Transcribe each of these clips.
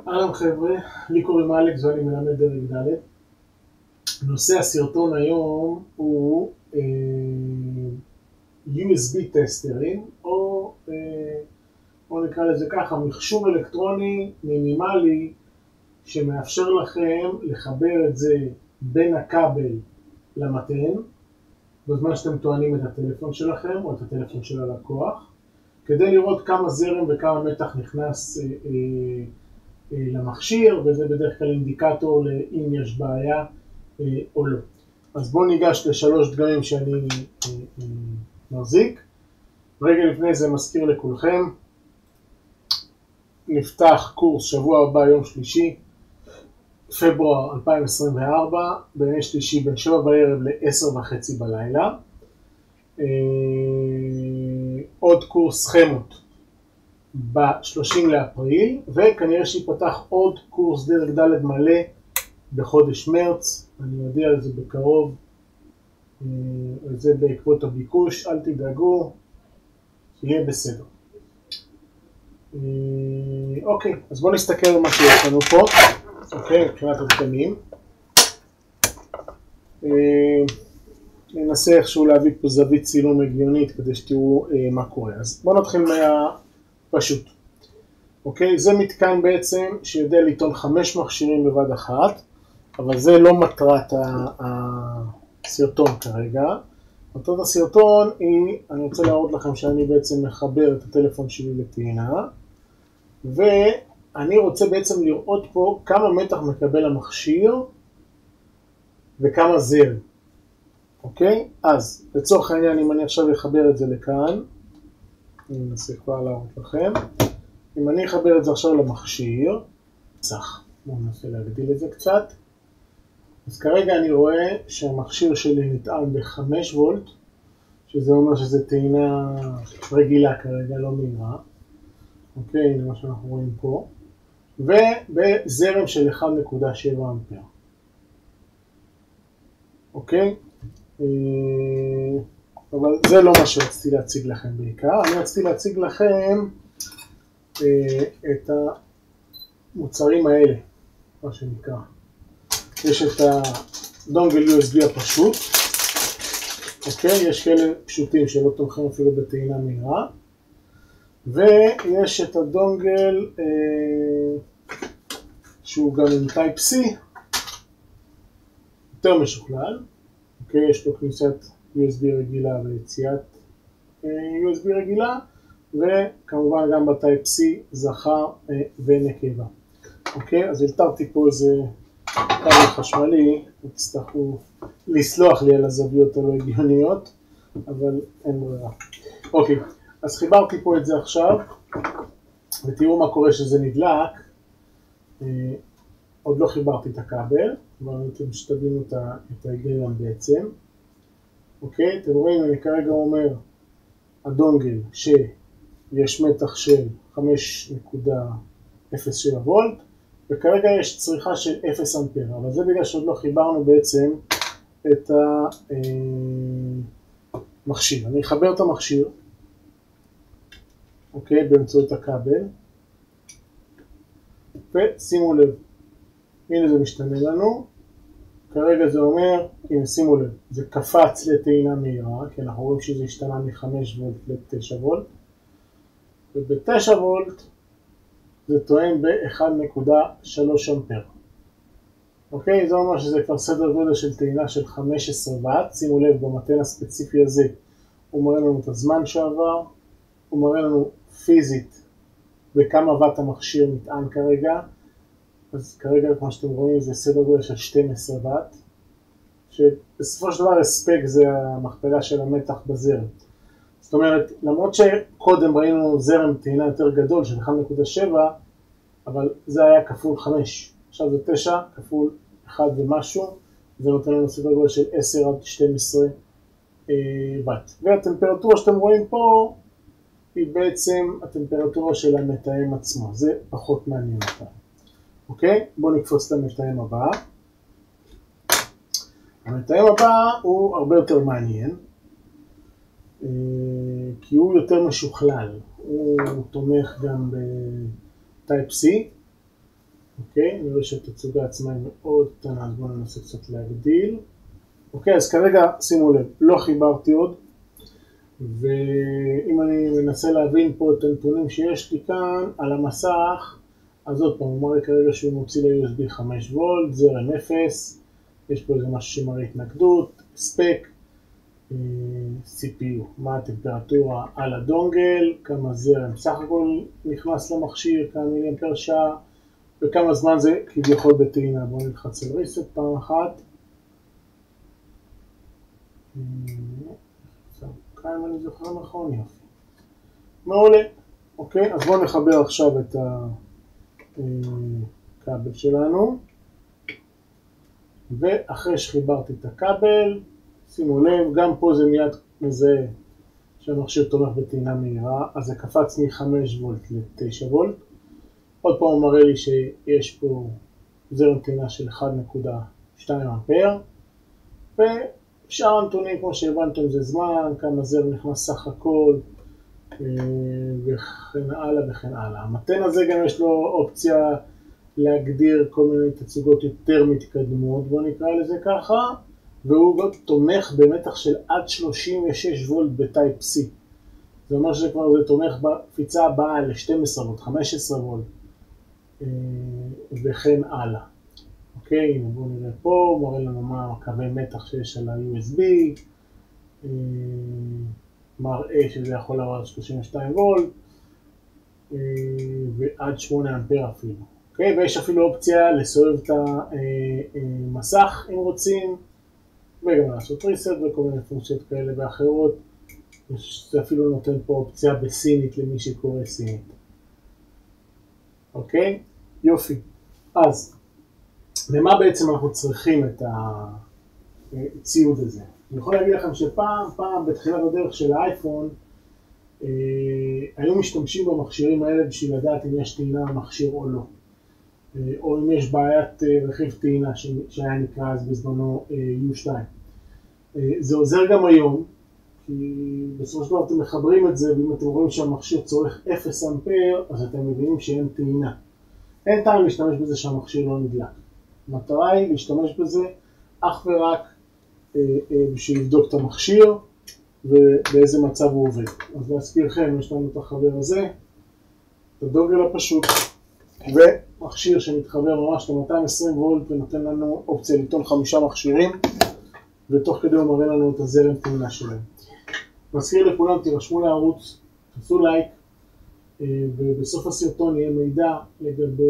אהלן חבר'ה, לי קוראים אלכס ואני מלמד דרג ד'. נושא הסרטון היום הוא USB טסטרים, או נקרא לזה ככה, מכשור אלקטרוני מינימלי שמאפשר לכם לחבר את זה בין הכבל למתן בזמן שאתם טוענים את הטלפון שלכם או את הטלפון של הלקוח, כדי לראות כמה זרם וכמה מתח נכנס למכשיר, וזה בדרך כלל אינדיקטור לאם יש בעיה או לא. אז בואו ניגש לשלוש דגמים שאני מחזיק. רגע לפני זה מזכיר לכולכם, נפתח קורס שבוע הבא יום שלישי, פברואר 2024, בימי שלישי בין 7 בערב ל-10:30 בלילה. עוד קורס סכמות ב-30 לאפריל, וכנראה שיפתח עוד קורס דרג ד' מלא בחודש מרץ. אני יודע על זה בקרוב, וזה בעקבות הביקוש, אל תדאגו, יהיה בסדר. אוקיי, אז בואו נסתכל על מה שיש לנו פה, אוקיי, מבחינת הדגמים. ננסה איכשהו להביא פה זווית צילום הגיונית כדי שתראו מה קורה. אז בואו נתחיל מהפשוט. אוקיי, זה מתקן בעצם שיודע לטעון 5 מכשירים בבת אחת, אבל זה לא מטרת הסרטון כרגע. מטרת הסרטון היא, אני רוצה להראות לכם שאני בעצם מחבר את הטלפון שלי לטעינה, ואני רוצה בעצם לראות פה כמה מתח מקבל המכשיר וכמה זרם. אוקיי? אז לצורך העניין, אם אני עכשיו אחבר את זה לכאן, אני אנסה כבר להראות לכם, אם אני אחבר את זה עכשיו למכשיר, בואו ננסה להגדיל את זה קצת. אז כרגע אני רואה שהמכשיר שלי נטען ב-5 וולט, שזה אומר שזה טעינה רגילה כרגע, לא מהירה. אוקיי, הנה מה שאנחנו רואים פה. ובזרם של 1.7 אמפר. אוקיי? אבל זה לא מה שרציתי להציג לכם בעיקר. אני רציתי להציג לכם את המוצרים האלה, מה שנקרא. יש את הדונגל USB הפשוט, אוקיי? יש כאלה פשוטים שלא תומכים אפילו בטעינה מהירה, ויש את הדונגל שהוא גם עם Type-C, יותר משוכלל, אוקיי? יש לו כניסת USB רגילה ויציאת USB רגילה, וכמובן גם ב-Type-C זכר ונקבה. אוקיי? אז אלתרתי פה איזה כבל חשמלי, תצטרכו לסלוח לי על הזוויות הלא הגיוניות, אבל אין ברירה. אוקיי, אז חיברתי פה את זה עכשיו, ותראו מה קורה שזה נדלק. עוד לא חיברתי את הכבל, אבל אתם שתבינו את ההיגיון בעצם. אוקיי, אתם רואים, אני כרגע אומר, הדונגל שיש מתח של 5.07 וולט, וכרגע יש צריכה של 0 אמפר, אבל זה בגלל שעוד לא חיברנו בעצם את המכשיר. אני אחבר את המכשיר, אוקיי, באמצעות הכבל, ושימו לב, הנה זה משתנה לנו, כרגע זה אומר, הנה שימו לב, זה קפץ לטעינה מהירה, כי אנחנו רואים שזה השתנה מ-5 וולט ל-9 וולט, וב-9 וולט זה טוען ב-1.3 אמפר. אוקיי, זה אומר שזה כבר סדר גודל של טעינה של 15 ואט. שימו לב, במתן הספציפי הזה הוא מראה לנו את הזמן שעבר, הוא מראה לנו פיזית בכמה ואט המכשיר נטען כרגע. אז כרגע, כמו שאתם רואים, זה סדר גודל של 12 ואט, שבסופו של דבר הספק זה המכפלה של המתח בזרם. זאת אומרת, למרות שקודם ראינו זרם טעינה יותר גדול של 1.7, אבל זה היה כפול 5. עכשיו זה 9 כפול 1 ומשהו, זה נותן לנו סדר גודל של 10 עד 12 ואט. והטמפרטורה שאתם רואים פה, היא בעצם הטמפרטורה של המתאם עצמו. זה פחות מעניין אותה. אוקיי? בואו נקפוץ למתאם הבא. המתאם הבא הוא הרבה יותר מעניין, כי הוא יותר משוכלל. הוא תומך גם ב-Type-C, אוקיי, אני רואה שהתצוגה עצמה היא מאוד קטנה, אז בואו ננסה קצת להגדיל. אוקיי, אז כרגע שימו לב, לא חיברתי עוד, ואם אני מנסה להבין פה את הנתונים שיש לי כאן על המסך, אז עוד פעם, הוא מראה כרגע שהוא מוציא ל-USB 5 וולט, זרם 0, יש פה איזה משהו שמראה התנגדות, ספק, CPU, מה הטמפרטורה על הדונגל, כמה זרם סך הכל נכנס למכשיר, כמה מיליאמפר שעה, וכמה זמן זה כביכול בטעינה. בואו נלחץ על reset פעם אחת. כאן אני זוכר נכון, יופי. מעולה. אוקיי, אז בואו נחבר עכשיו את הכבל שלנו. ואחרי שחיברתי את הכבל, שימו לב, גם פה זה מיד מזהה שהמכשיר תומך בטעינה מהירה, אז זה קפץ מ-5 וולט ל-9 וולט. עוד פעם הוא מראה לי שיש פה זרם טעינה של 1.2 אמפר, ושאר הנתונים כמו שהבנתם זה זמן, כמה זרם נכנס סך הכל, וכן הלאה וכן הלאה. המתן הזה גם יש לו אופציה להגדיר כל מיני תצוגות יותר מתקדמות, בוא נקרא לזה ככה, והוא גם תומך במתח של עד 36 וולט בטייפ C. זה אומר שכבר זה תומך בקפיצה הבאה ל-12 וולט, 15 וולט, וכן הלאה. אוקיי, בואו נראה פה, הוא מראה לנו מה קווי מתח שיש על ה-USB, מראה שזה יכול לעבור עד 32 וולט, ועד 8 אמפר אפילו. אוקיי, ויש אפילו אופציה לסובב את המסך אם רוצים, וגם לעשות reset וכל מיני פונקציות כאלה ואחרות. זה אפילו נותן פה אופציה בסינית למי שקורא סינית. אוקיי, יופי. אז, למה בעצם אנחנו צריכים את הציוד הזה? אני יכול להגיד לכם שפעם בתחילת הדרך של האייפון, היו משתמשים במכשירים האלה בשביל לדעת אם יש טעינה במכשיר או לא. או אם יש בעיית רכיב טעינה שהיה נקרא אז בזמנו U2. זה עוזר גם היום, כי בסופו של דבר אתם מחברים את זה, ואם אתם רואים שהמכשיר צורך 0 אמפר, אז אתם מבינים שאין טעינה. אין טעם להשתמש בזה שהמכשיר לא נדלק. המטרה היא להשתמש בזה אך ורק בשביל לבדוק את המכשיר ובאיזה מצב הוא עובד. אז להזכירכם, יש לנו את החבר הזה, את הדונגל הפשוט, ומכשיר שמתחבר ממש ל-220 וולט ונותן לנו אופציה לטעון 5 מכשירים, ותוך כדי הוא מראה לנו את הזרם טעינה שלהם. מזכיר לכולם, תירשמו לערוץ, תעשו לייק, ובסוף הסרטון יהיה מידע לגבי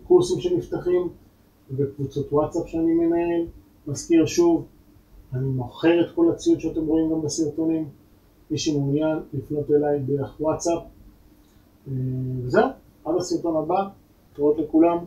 קורסים שנפתחים וקבוצות וואטסאפ שאני מנהל. מזכיר שוב, אני מוכר את כל הציוד שאתם רואים גם בסרטונים. מי שמעוניין לפנות אליי דרך וואטסאפ. וזהו, עד הסרטון הבא, תראות לכולם.